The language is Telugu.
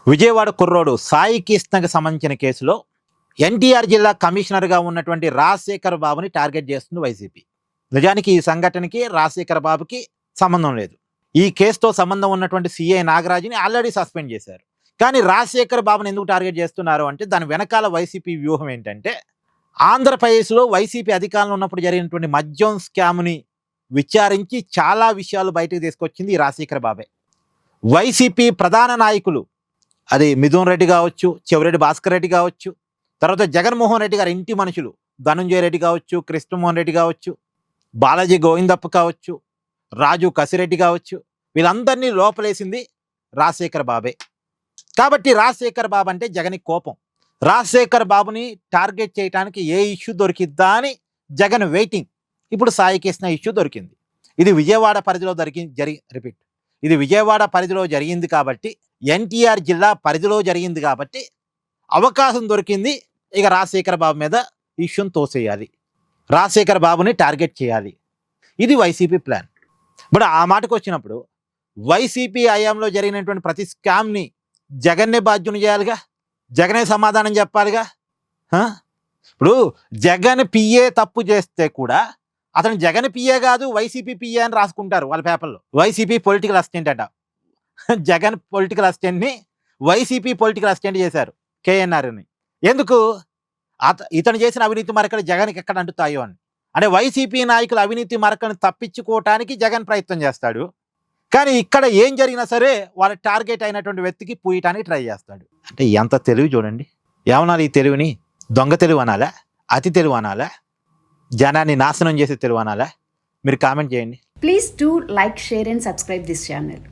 విజయవాడ కుర్రోడు సాయి కృష్ణకి సంబంధించిన కేసులో ఎన్టీఆర్ జిల్లా కమిషనర్గా ఉన్నటువంటి రాజశేఖర్ బాబుని టార్గెట్ చేస్తుంది వైసీపీ. నిజానికి ఈ సంఘటనకి రాజశేఖర్ బాబుకి సంబంధం లేదు. ఈ కేసుతో సంబంధం ఉన్నటువంటి సిఐ నాగరాజుని ఆల్రెడీ సస్పెండ్ చేశారు. కానీ రాజశేఖర్ బాబుని ఎందుకు టార్గెట్ చేస్తున్నారు అంటే దాని వెనకాల వైసీపీ వ్యూహం ఏంటంటే, ఆంధ్రప్రదేశ్లో వైసీపీ అధికారంలో ఉన్నప్పుడు జరిగినటువంటి మద్యం స్కామ్ని విచారించి చాలా విషయాలు బయటకు తీసుకొచ్చింది ఈ రాజశేఖర్ బాబే. వైసీపీ ప్రధాన నాయకులు, అది మిథున్ రెడ్డి కావచ్చు, చెవిరెడ్డి భాస్కర్ రెడ్డి కావచ్చు, తర్వాత జగన్మోహన్ రెడ్డి గారి ఇంటి మనుషులు ధనుంజయ రెడ్డి కావచ్చు, కృష్ణమోహన్ రెడ్డి కావచ్చు, బాలాజీ గోవిందప్ప కావచ్చు, రాజు కసిరెడ్డి కావచ్చు, వీళ్ళందరినీ లోపలేసింది రాజశేఖర్ బాబే. కాబట్టి రాజశేఖర్ బాబు అంటే జగన్కి కోపం. రాజశేఖర్ బాబుని టార్గెట్ చేయడానికి ఏ ఇష్యూ దొరికిద్దా అని జగన్ వెయిటింగ్. ఇప్పుడు సాయి కృష్ణ ఇష్యూ దొరికింది. ఇది విజయవాడ పరిధిలో ఇది విజయవాడ పరిధిలో జరిగింది కాబట్టి, ఎన్టీఆర్ జిల్లా పరిధిలో జరిగింది కాబట్టి అవకాశం దొరికింది. ఇక రాజశేఖర్ బాబు మీద ఇష్యూని తోసేయాలి, రాజశేఖర్ బాబుని టార్గెట్ చేయాలి. ఇది వైసీపీ ప్లాన్. బట్ ఆ మాటకు వచ్చినప్పుడు వైసీపీ హయాంలో జరిగినటువంటి ప్రతి స్కామ్ని జగన్నే బాధ్యుని చేయాలిగా, జగనే సమాధానం చెప్పాలిగా. ఇప్పుడు జగన్ పిఏ తప్పు చేస్తే కూడా అతను జగన్ పిఏ కాదు వైసీపీ పిఏ అని రాసుకుంటారు వాళ్ళ పేపర్లో. వైసీపీ పొలిటికల్ అసిస్టెంట్ అట. జగన్ పొలిటికల్ అసిస్టెంట్ని వైసీపీ పొలిటికల్ అసిస్టెంట్ చేశారు కేఎన్ఆర్ని. ఎందుకు? ఇతను చేసిన అవినీతి మరకలు జగన్కి ఎక్కడ అంటుతాయో అని. అంటే వైసీపీ నాయకులు అవినీతి మరకను తప్పించుకోవటానికి జగన్ ప్రయత్నం చేస్తాడు. కానీ ఇక్కడ ఏం జరిగినా సరే వాళ్ళ టార్గెట్ అయినటువంటి వ్యక్తికి పూయటానికి ట్రై చేస్తాడు. అంటే ఎంత తెలివి చూడండి. ఏమనాలి ఈ తెలివిని? దొంగ తెలివి అనాలా, అతి తెలివి అనాలా, జనాన్ని నాశనం చేసే తెలివి అనాలా? మీరు కామెంట్ చేయండి. Please do like, share and subscribe this channel.